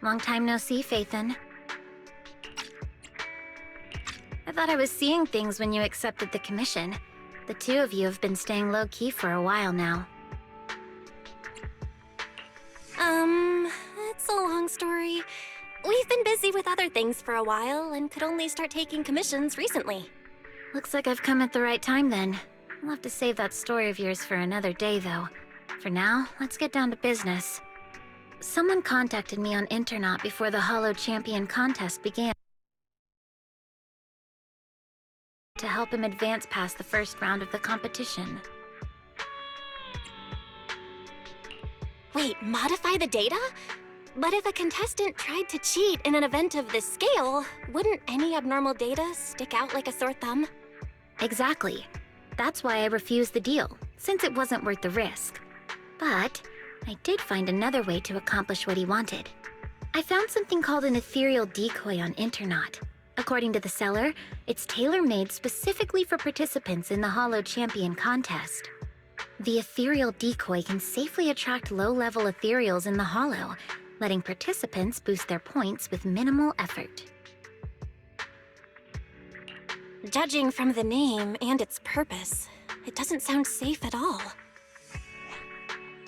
Long time no see, Phaethon. I thought I was seeing things when you accepted the commission. The two of you have been staying low-key for a while now. It's a long story. We've been busy with other things for a while and could only start taking commissions recently. Looks like I've come at the right time then. I'll have to save that story of yours for another day, though. For now, let's get down to business. Someone contacted me on Internaut before the Hollow Champion contest began to help him advance past the first round of the competition. Wait, modify the data? But if a contestant tried to cheat in an event of this scale, wouldn't any abnormal data stick out like a sore thumb? Exactly. That's why I refused the deal, since it wasn't worth the risk. But I did find another way to accomplish what he wanted. I found something called an ethereal decoy on Internaut. According to the seller, it's tailor-made specifically for participants in the Hollow Champion contest. The ethereal decoy can safely attract low-level ethereals in the Hollow, letting participants boost their points with minimal effort. Judging from the name and its purpose, it doesn't sound safe at all.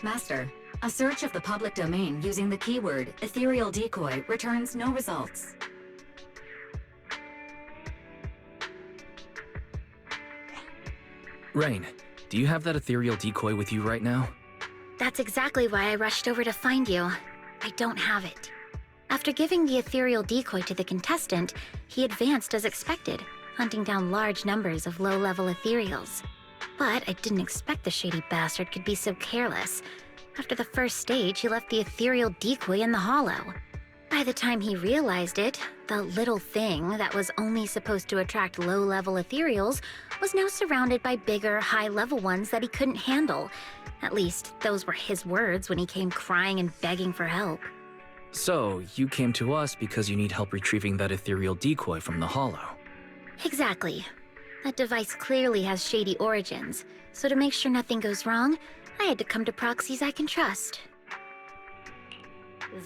Master, a search of the public domain using the keyword ethereal decoy returns no results. Rain, do you have that ethereal decoy with you right now? That's exactly why I rushed over to find you. I don't have it. After giving the ethereal decoy to the contestant, he advanced as expected, hunting down large numbers of low-level ethereals. But I didn't expect the shady bastard could be so careless. After the first stage, he left the ethereal decoy in the Hollow. By the time he realized it, the little thing that was only supposed to attract low-level ethereals was now surrounded by bigger, high-level ones that he couldn't handle. At least, those were his words when he came crying and begging for help. So, you came to us because you need help retrieving that ethereal decoy from the Hollow. Exactly. That device clearly has shady origins, so to make sure nothing goes wrong, I had to come to proxies I can trust.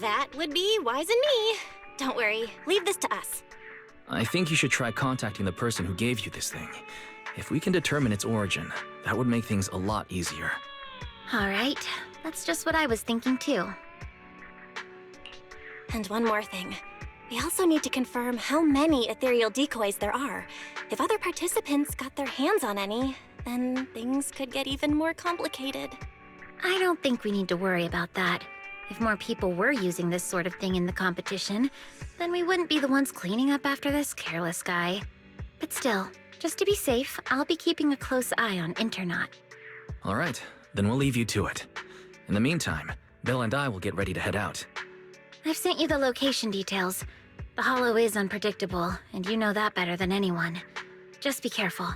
That would be wise in me. Don't worry, leave this to us. I think you should try contacting the person who gave you this thing. If we can determine its origin, that would make things a lot easier. Alright, that's just what I was thinking too. And one more thing. We also need to confirm how many ethereal decoys there are. If other participants got their hands on any, then things could get even more complicated. I don't think we need to worry about that. If more people were using this sort of thing in the competition, then we wouldn't be the ones cleaning up after this careless guy. But still, just to be safe, I'll be keeping a close eye on Internaut. Alright, then we'll leave you to it. In the meantime, Bill and I will get ready to head out. I've sent you the location details. The Hollow is unpredictable, and you know that better than anyone. Just be careful.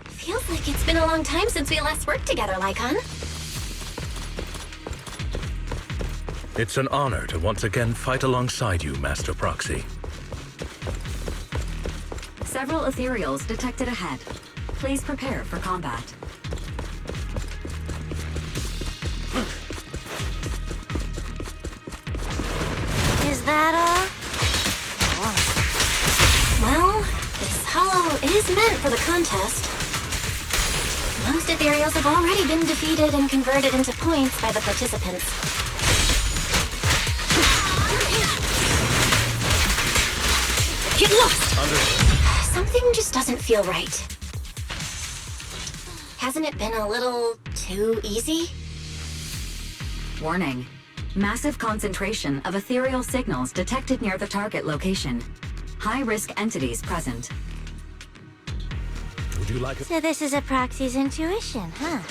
Feels like it's been a long time since we last worked together, Lycon. It's an honor to once again fight alongside you, Master Proxy. Several ethereals detected ahead. Please prepare for combat. Is that Well, this Hollow is meant for the contest. Most ethereals have already been defeated and converted into points by the participants. Get lost! Understood. Something just doesn't feel right. Hasn't it been a little too easy? Warning. Massive concentration of ethereal signals detected near the target location. High-risk entities present. Would you like a... So this is a proxy's intuition, huh?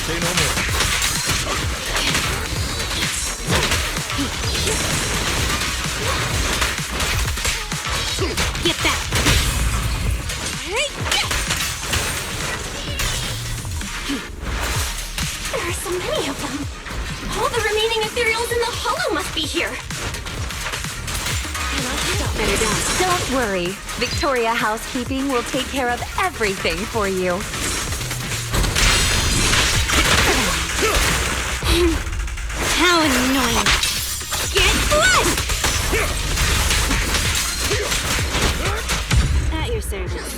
Say no more. Get back! There are so many of them. All the remaining ethereals in the hollow must be here. Don't worry. Victoria Housekeeping will take care of everything for you. How annoying. Get blood! At your service.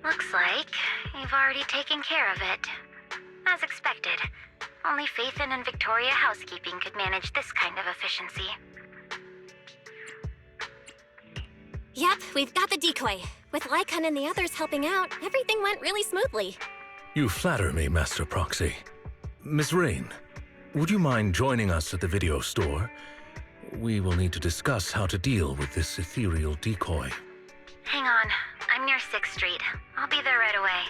Looks like you've already taken care of it. As expected, only Phaethon and Victoria Housekeeping could manage this kind of efficiency. Yep, we've got the decoy. With Lycon and the others helping out, everything went really smoothly. You flatter me, Master Proxy. Miss Rain, would you mind joining us at the video store? We will need to discuss how to deal with this ethereal decoy. Hang on, I'm near 6th Street. I'll be there right away.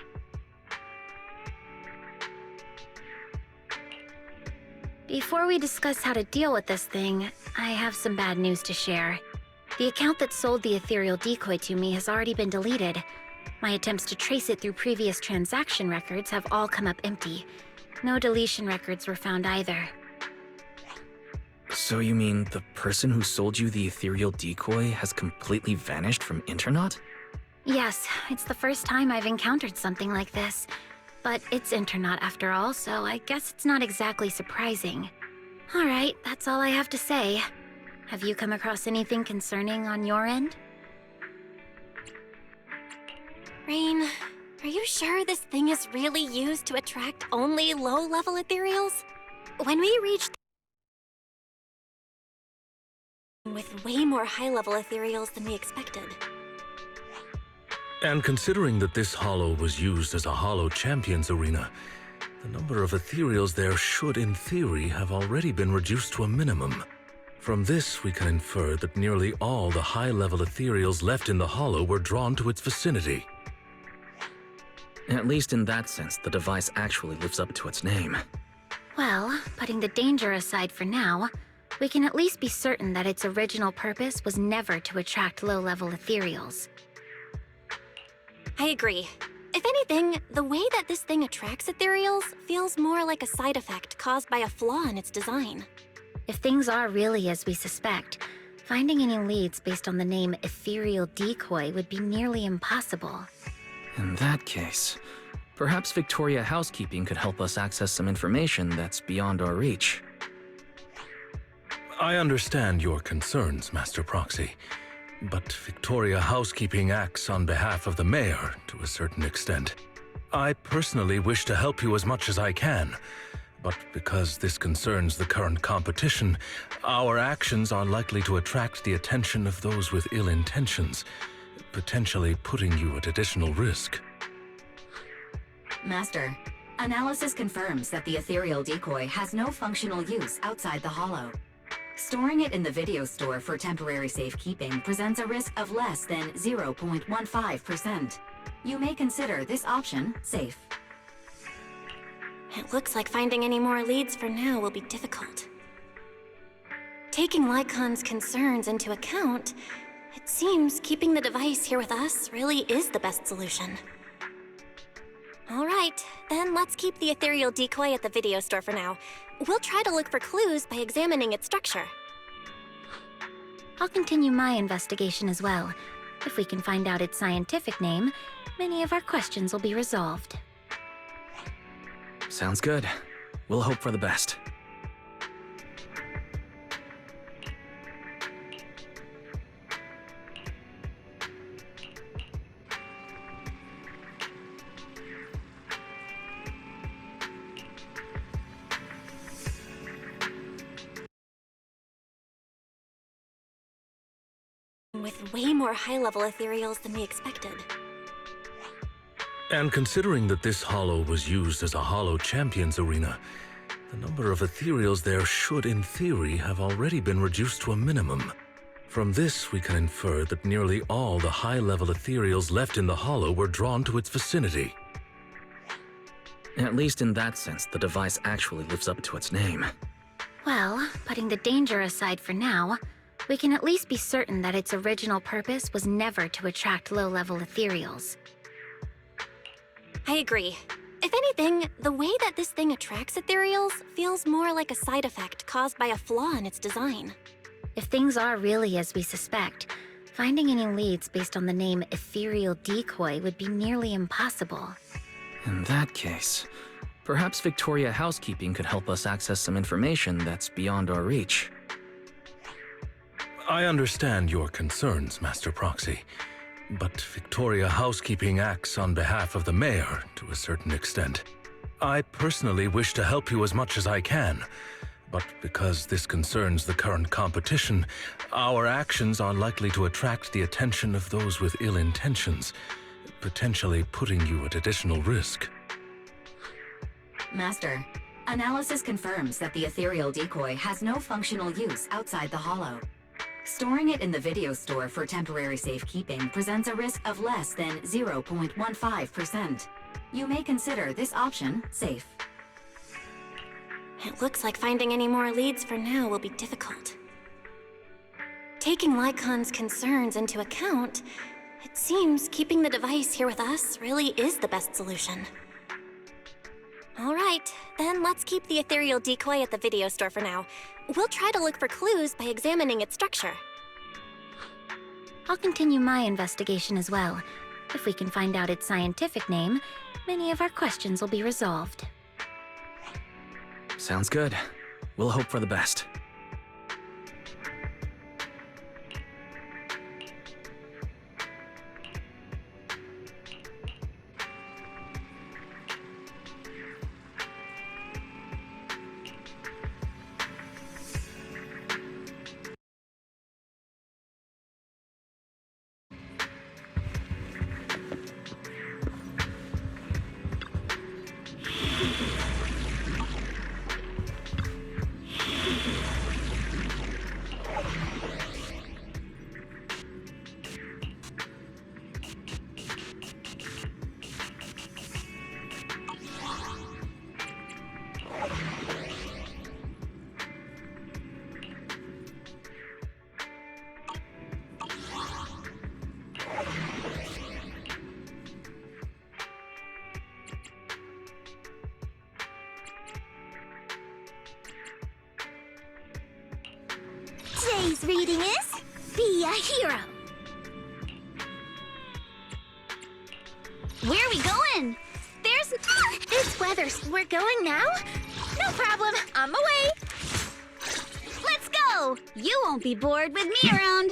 Before we discuss how to deal with this thing, I have some bad news to share. The account that sold the ethereal decoy to me has already been deleted. My attempts to trace it through previous transaction records have all come up empty. No deletion records were found either. So you mean the person who sold you the ethereal decoy has completely vanished from Internet? Yes, it's the first time I've encountered something like this. But it's Internet after all, so I guess it's not exactly surprising. Alright, that's all I have to say. Have you come across anything concerning on your end? Rain, are you sure this thing is really used to attract only low-level ethereals? When we reached with way more high-level ethereals than we expected. And considering that this hollow was used as a hollow champions arena, the number of ethereals there should, in theory, have already been reduced to a minimum. From this, we can infer that nearly all the high-level ethereals left in the hollow were drawn to its vicinity. At least in that sense, the device actually lives up to its name. Well, putting the danger aside for now, we can at least be certain that its original purpose was never to attract low-level ethereals. I agree. If anything, the way that this thing attracts ethereals feels more like a side effect caused by a flaw in its design. If things are really as we suspect, finding any leads based on the name Ethereal Decoy would be nearly impossible. In that case, perhaps Victoria Housekeeping could help us access some information that's beyond our reach. I understand your concerns, Master Proxy, but Victoria Housekeeping acts on behalf of the mayor to a certain extent. I personally wish to help you as much as I can, but because this concerns the current competition, our actions are likely to attract the attention of those with ill intentions, potentially putting you at additional risk. Master, analysis confirms that the ethereal decoy has no functional use outside the hollow. Storing it in the video store for temporary safekeeping presents a risk of less than 0.15%. You may consider this option safe. It looks like finding any more leads for now will be difficult. Taking Lycon's concerns into account, it seems keeping the device here with us really is the best solution. All right, then let's keep the ethereal decoy at the video store for now. We'll try to look for clues by examining its structure. I'll continue my investigation as well. If we can find out its scientific name, many of our questions will be resolved. Sounds good. We'll hope for the best. With way more high-level ethereals than we expected. And considering that this hollow was used as a hollow champions arena, the number of ethereals there should, in theory, have already been reduced to a minimum. From this, we can infer that nearly all the high-level ethereals left in the hollow were drawn to its vicinity. At least in that sense, the device actually lives up to its name. Well, putting the danger aside for now, we can at least be certain that its original purpose was never to attract low-level ethereals. I agree. If anything, the way that this thing attracts ethereals feels more like a side effect caused by a flaw in its design. If things are really as we suspect, finding any leads based on the name Ethereal Decoy would be nearly impossible. In that case, perhaps Victoria Housekeeping could help us access some information that's beyond our reach. I understand your concerns, Master Proxy, but Victoria Housekeeping acts on behalf of the mayor to a certain extent. I personally wish to help you as much as I can, but because this concerns the current competition, our actions are likely to attract the attention of those with ill intentions, potentially putting you at additional risk. Master, analysis confirms that the ethereal decoy has no functional use outside the hollow. Storing it in the video store for temporary safekeeping presents a risk of less than 0.15%. You may consider this option safe. It looks like finding any more leads for now will be difficult. Taking Lycon's concerns into account, it seems keeping the device here with us really is the best solution. All right, then let's keep the ethereal decoy at the video store for now. We'll try to look for clues by examining its structure. I'll continue my investigation as well. If we can find out its scientific name, many of our questions will be resolved. Sounds good. We'll hope for the best. Today's reading is Be a Hero. Where are we going? It's Weathers. We're going now? No problem. On my way. Let's go. You won't be bored with me around.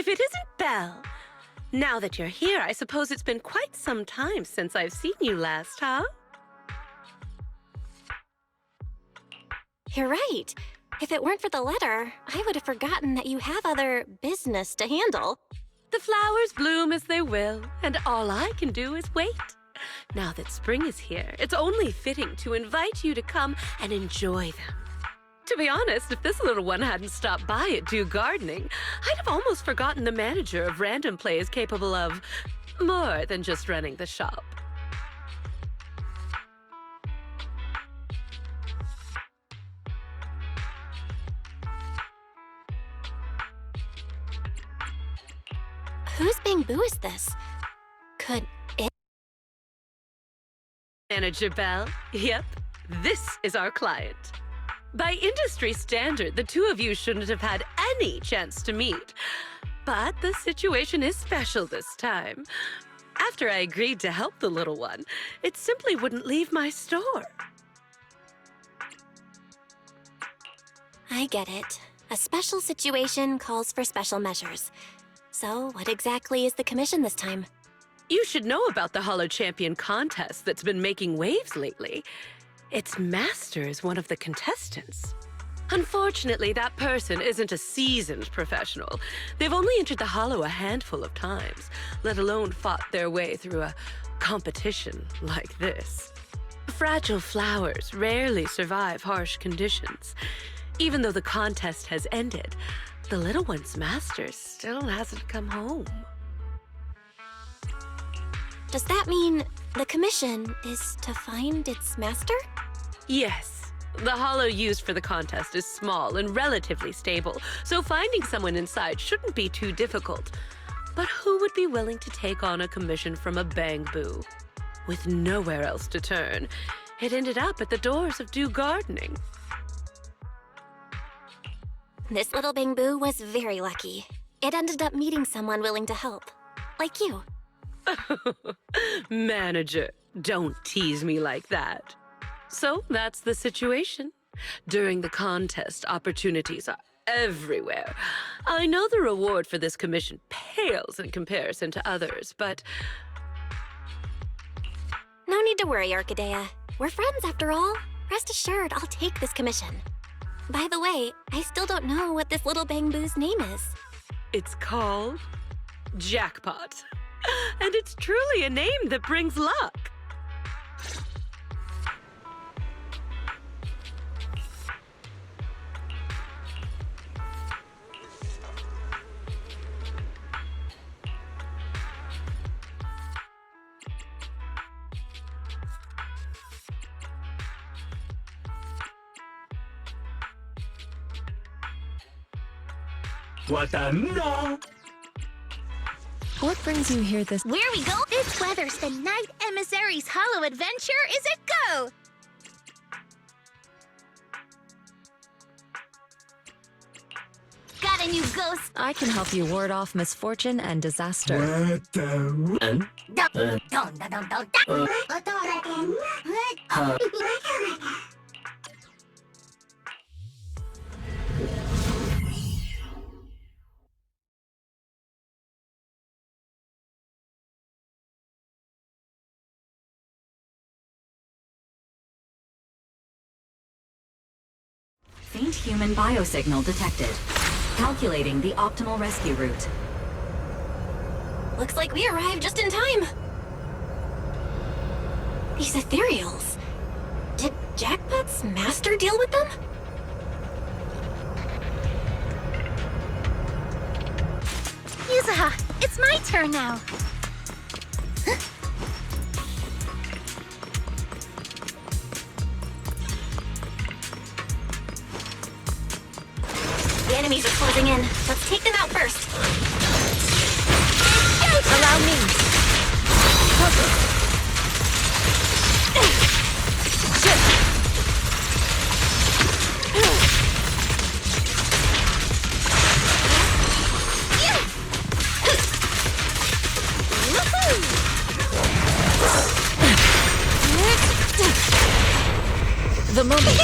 if it isn't Belle. Now that you're here, I suppose it's been quite some time since I've seen you last, huh? You're right. If it weren't for the letter, I would have forgotten that you have other business to handle. The flowers bloom as they will, and all I can do is wait. Now that spring is here, it's only fitting to invite you to come and enjoy them. To be honest, if this little one hadn't stopped by at Do Gardening, I'd have almost forgotten the manager of Random Play is capable of more than just running the shop. Whose bamboo is this? Could it... Manager Belle? Yep, this is our client. By industry standard, the two of you shouldn't have had any chance to meet. But the situation is special this time. After I agreed to help the little one, it simply wouldn't leave my store. I get it. A special situation calls for special measures. So, what exactly is the commission this time? You should know about the Hollow Champion contest that's been making waves lately. Its master is one of the contestants. Unfortunately, that person isn't a seasoned professional. They've only entered the Hollow a handful of times, let alone fought their way through a competition like this. Fragile flowers rarely survive harsh conditions. Even though the contest has ended, the little one's master still hasn't come home. Does that mean the commission is to find its master? Yes. The hollow used for the contest is small and relatively stable, so finding someone inside shouldn't be too difficult. But who would be willing to take on a commission from a bamboo? With nowhere else to turn, it ended up at the doors of Do Gardening. This little bamboo was very lucky. It ended up meeting someone willing to help. Like you. Manager, don't tease me like that. So that's the situation. During the contest, opportunities are everywhere. I know the reward for this commission pales in comparison to others, but... No need to worry, Orchidea. We're friends after all. Rest assured, I'll take this commission. By the way, I still don't know what this little bamboo's name is. It's called Jackpot. And it's truly a name that brings luck. What brings you here this... Where we go? This weather's the Night Emissary's Hollow Adventure is a go! Got a new ghost! I can help you ward off misfortune and disaster. Faint human biosignal detected. Calculating the optimal rescue route. Looks like we arrived just in time. These ethereals. Did Jackpot's master deal with them? Yuzuha, it's my turn now. The enemies are closing in. Let's take them out first. Allow me. The moment.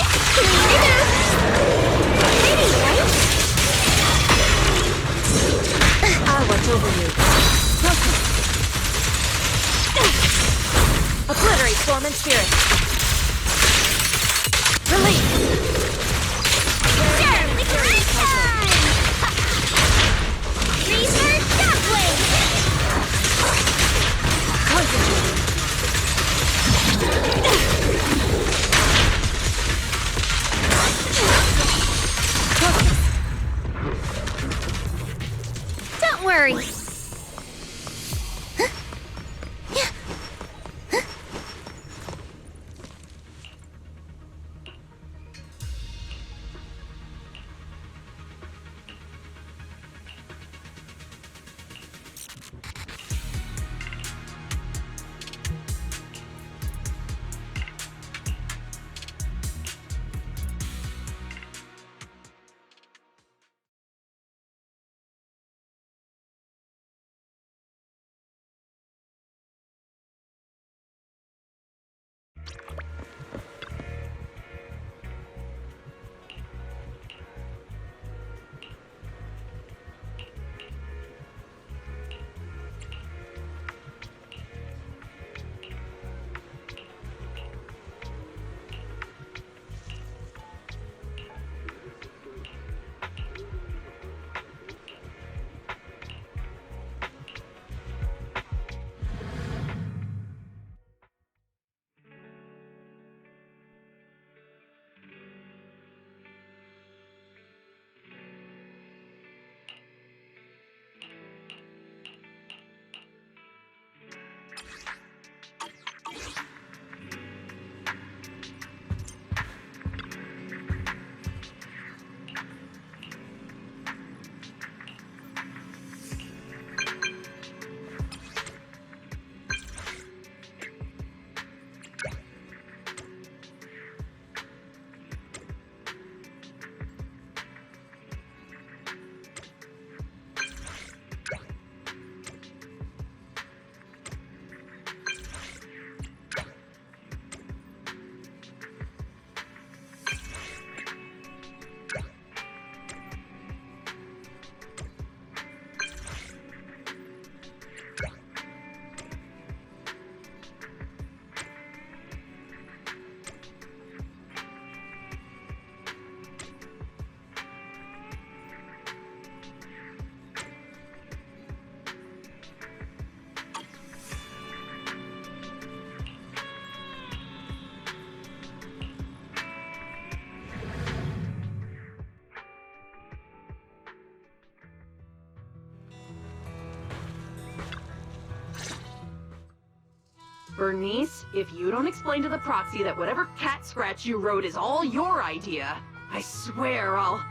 Bernice, if you don't explain to the proxy that whatever cat scratch you wrote is all your idea, I swear I'll...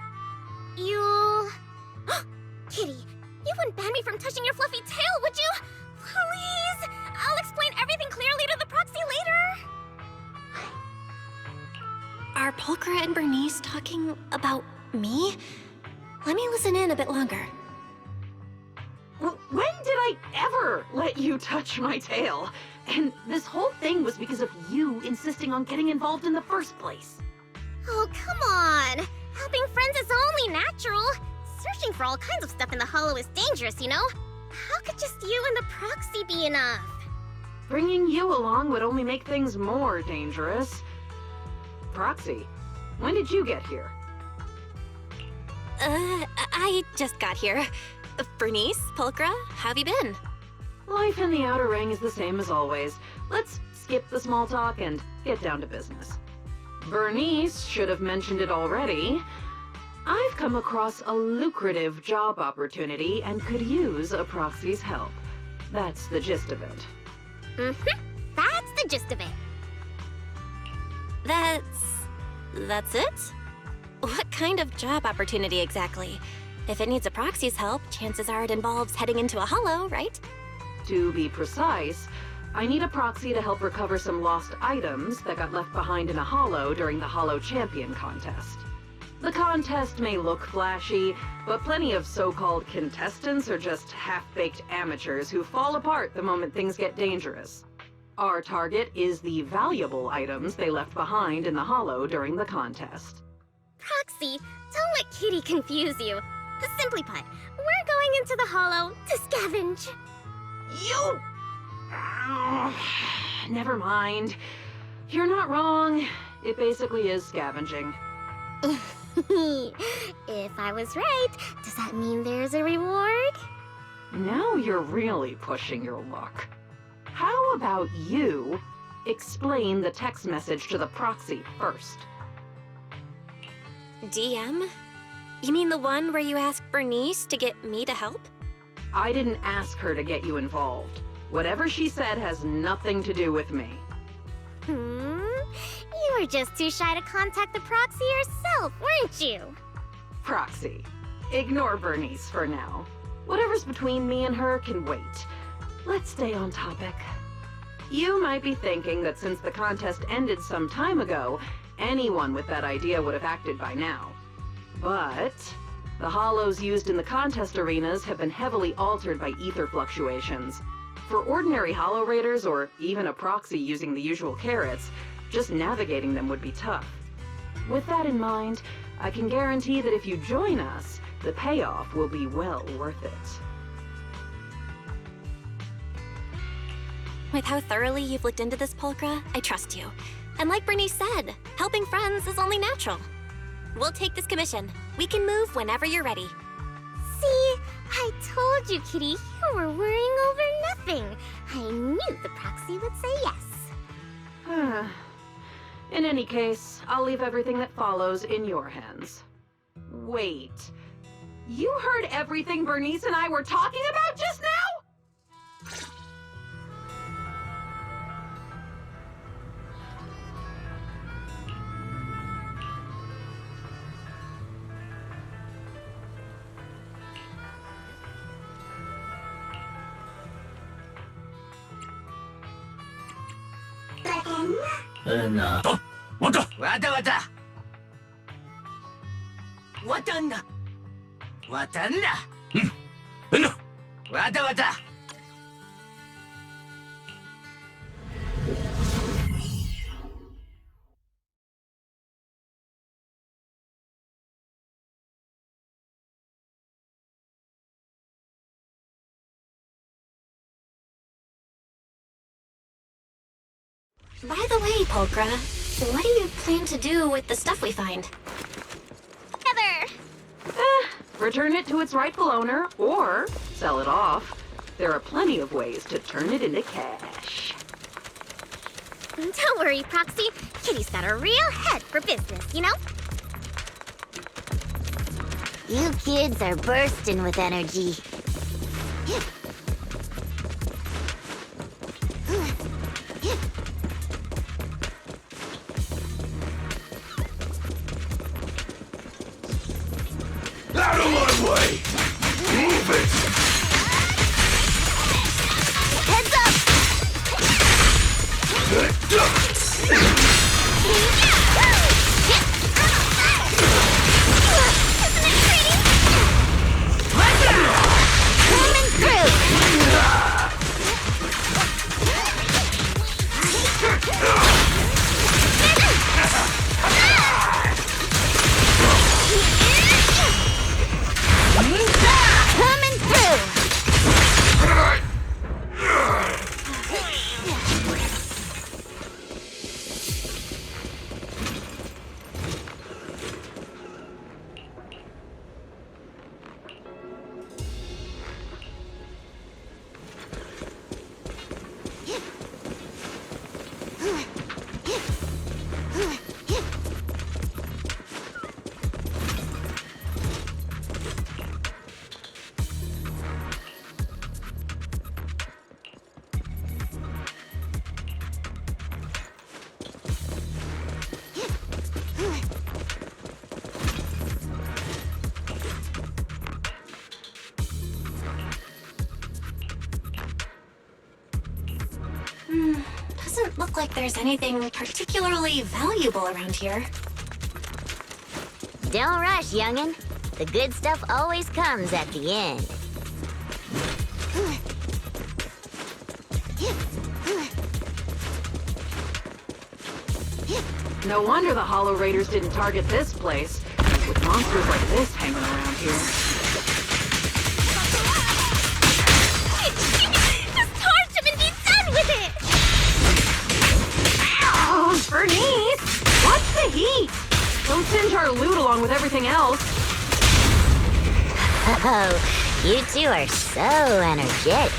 You... Kitty, you wouldn't ban me from touching your fluffy tail, would you? Please! I'll explain everything clearly to the proxy later! Are Pulchra and Bernice talking about me? Let me listen in a bit longer. When did I ever let you touch my tail? And this whole thing was because of you insisting on getting involved in the first place. Oh, come on! Helping friends is only natural. Searching for all kinds of stuff in the Hollow is dangerous, you know? How could just you and the proxy be enough? Bringing you along would only make things more dangerous. Proxy, when did you get here? I just got here. Bernice, Pulchra, how have you been? Life in the Outer Ring is the same as always. Let's skip the small talk and get down to business. Bernice should have mentioned it already. I've come across a lucrative job opportunity and could use a proxy's help. That's the gist of it. Mm-hmm. That's the gist of it. That's it? What kind of job opportunity exactly? If it needs a proxy's help, chances are it involves heading into a hollow, right? To be precise, I need a proxy to help recover some lost items that got left behind in a hollow during the Hollow Champion contest. The contest may look flashy, but plenty of so-called contestants are just half-baked amateurs who fall apart the moment things get dangerous. Our target is the valuable items they left behind in the hollow during the contest. Proxy, don't let Kitty confuse you. Simply put, we're going into the hollow to scavenge. You... Never mind. You're not wrong. It basically is scavenging. If I was right, does that mean there's a reward? Now you're really pushing your luck. How about you explain the text message to the proxy first? DM? You mean the one where you asked Bernice to get me to help? I didn't ask her to get you involved. Whatever she said has nothing to do with me. You were just too shy to contact the proxy yourself, weren't you? Proxy, ignore Bernice for now. Whatever's between me and her can wait. Let's stay on topic. You might be thinking that since the contest ended some time ago, anyone with that idea would have acted by now. But the hollows used in the contest arenas have been heavily altered by ether fluctuations. For ordinary hollow raiders, or even a proxy using the usual carrots, just navigating them would be tough. With that in mind, I can guarantee that if you join us, the payoff will be well worth it. With how thoroughly you've looked into this, Pulchra, I trust you. And like Bernice said, helping friends is only natural. We'll take this commission. We can move whenever you're ready. See? I told you, Kitty, you were worrying over nothing. I knew the proxy would say yes. In any case, I'll leave everything that follows in your hands. Wait. You heard everything Bernice and I were talking about just now? By the way, Pulchra, what do you plan to do with the stuff we find? Heather! Return it to its rightful owner, or sell it off. There are plenty of ways to turn it into cash. Don't worry, Proxy. Kitty's got a real head for business, you know? You kids are bursting with energy. Out of my way! Move it! Heads Coming through! Coming through! Doesn't look like there's anything particularly valuable around here. Don't rush, youngin'. The good stuff always comes at the end. No wonder the Hollow Raiders didn't target this place, with monsters like this hanging around here. Just torch him and be done with it! Oh, Bernice! What's the heat? Don't singe our loot along with everything else. Oh, you two are so energetic.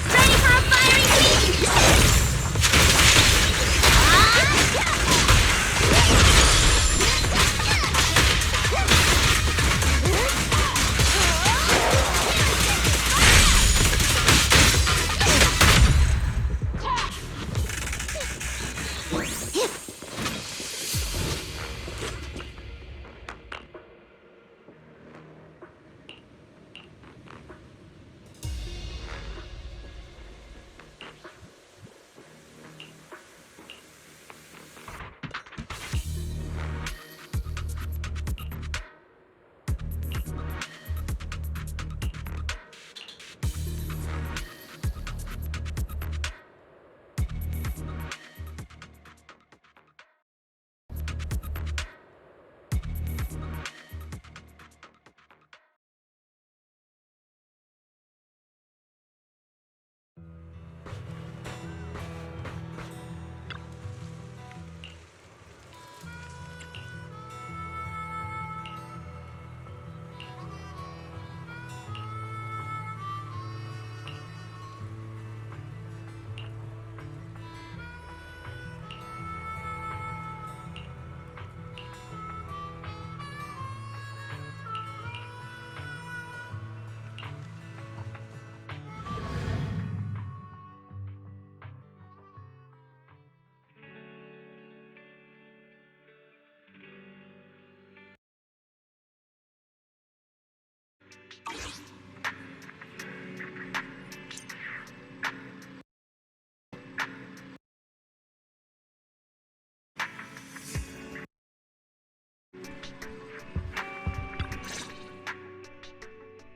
Ready for a firing feat!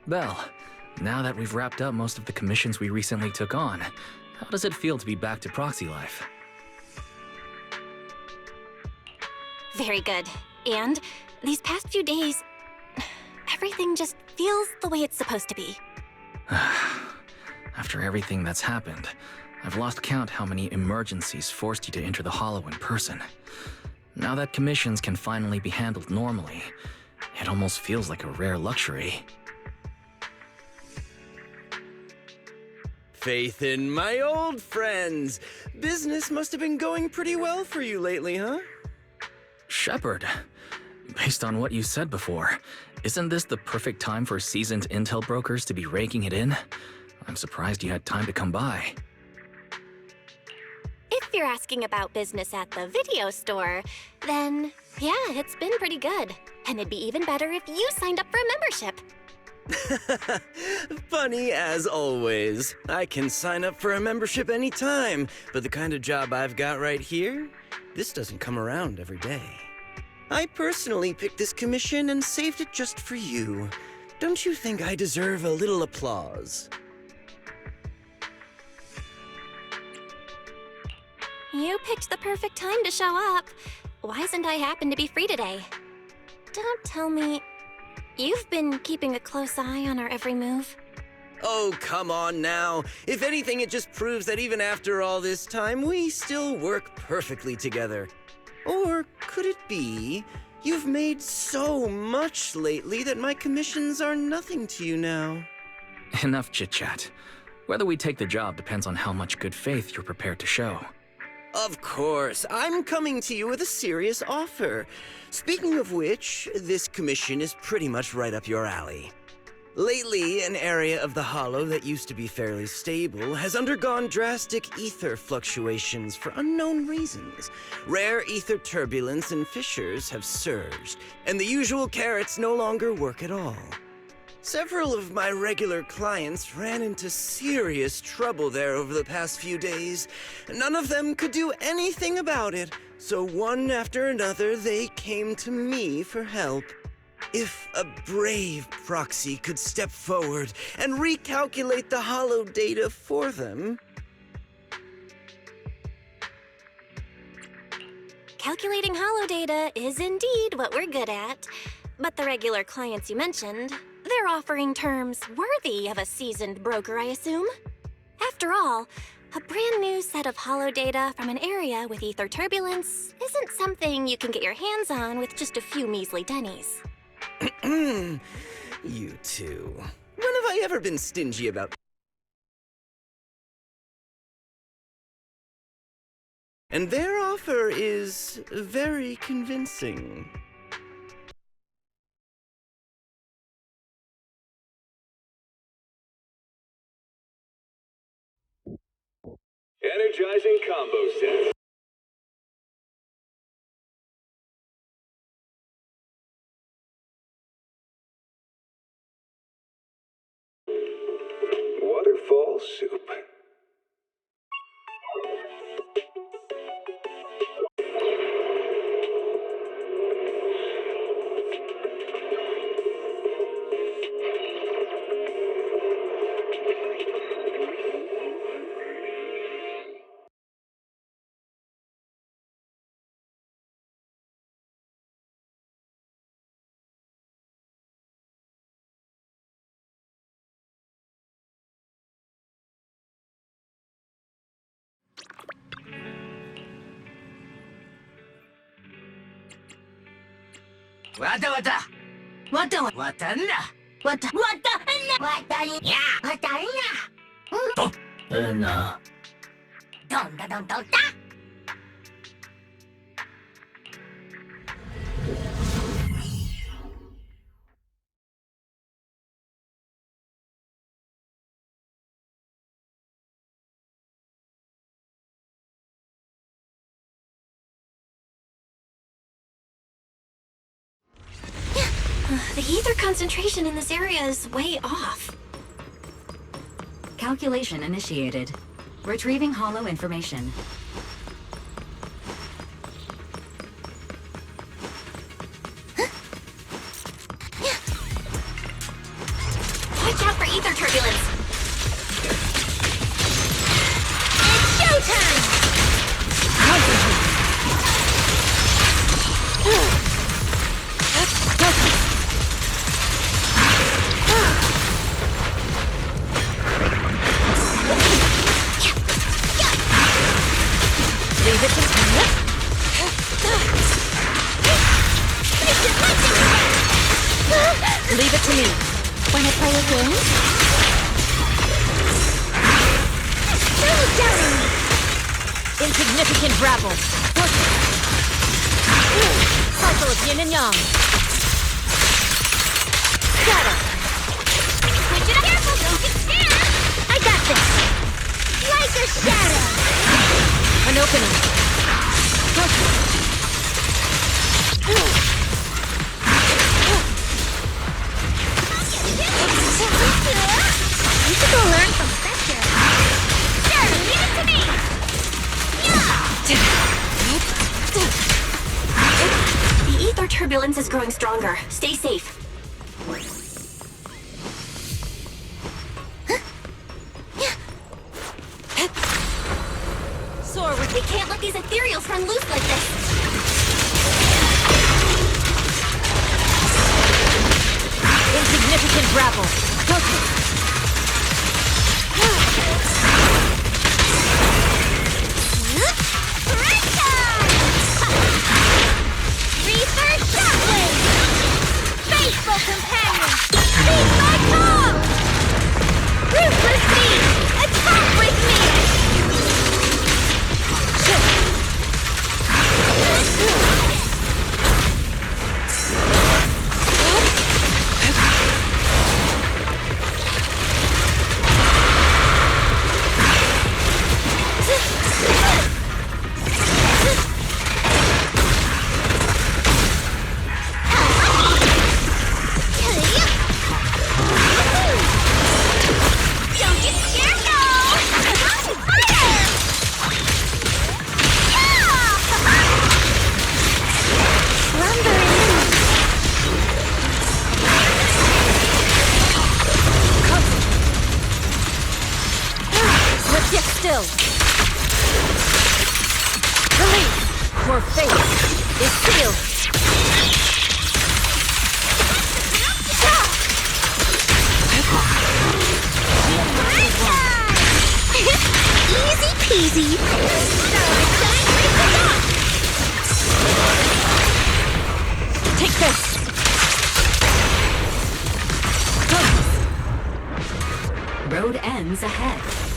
Belle, now that we've wrapped up most of the commissions we recently took on, how does it feel to be back to proxy life? Very good. And these past few days, everything just feels the way it's supposed to be. After everything that's happened, I've lost count how many emergencies forced you to enter the Hollow in person. Now that commissions can finally be handled normally, it almost feels like a rare luxury. Faith in my old friends. Business must have been going pretty well for you lately, huh? Shepard, based on what you said before, isn't this the perfect time for seasoned intel brokers to be raking it in? I'm surprised you had time to come by. if you're asking about business at the video store, then yeah, it's been pretty good. And it'd be even better if you signed up for a membership. Funny as always. I can sign up for a membership anytime, but the kind of job I've got right here, this doesn't come around every day. I personally picked this commission and saved it just for you. Don't you think I deserve a little applause? You picked the perfect time to show up. Why doesn't I happen to be free today? Don't tell me... You've been keeping a close eye on our every move? Oh, come on now. If anything, it just proves that even after all this time, we still work perfectly together. Or could it be you've made so much lately that my commissions are nothing to you now? Enough chit-chat. Whether we take the job depends on how much good faith you're prepared to show. Of course, I'm coming to you with a serious offer. Speaking of which, this commission is pretty much right up your alley. Lately, an area of the Hollow that used to be fairly stable has undergone drastic ether fluctuations for unknown reasons. Rare ether turbulence and fissures have surged, and the usual carrots no longer work at all. Several of my regular clients ran into serious trouble there over the past few days. None of them could do anything about it, so one after another they came to me for help. If a brave proxy could step forward and recalculate the Hollow data for them... Calculating Hollow data is indeed what we're good at. But the regular clients you mentioned, they're offering terms worthy of a seasoned broker, I assume. After all, a brand new set of Hollow data from an area with ether turbulence isn't something you can get your hands on with just a few measly pennies. You two. When have I ever been stingy about... And their offer is very convincing. Energizing combo set. Waterfall soup. The ether concentration in this area is way off. Calculation initiated. Retrieving Hollow information. Watch out for ether turbulence! It's showtime! Leave it to me. Leave it to me. Wanna play a game? Insignificant rabble. Cycle of yin and yang. Got it. Switch it up! Careful, don't get scared! I got this! Like a shadow! An opening. You should go learn from Spectre. Sure, leave it to me! The ether turbulence is growing stronger. Stay safe. Forward. We can't let these ethereals run loose like this. Insignificant rabble. Reaper Shockwave! Faithful companion! Speed my call! Ruthless speed! Attack with me! Don't get scared now! Fire! Let's get still. Release. Your fate is sealed. Easy peasy. Take this. Road ends ahead.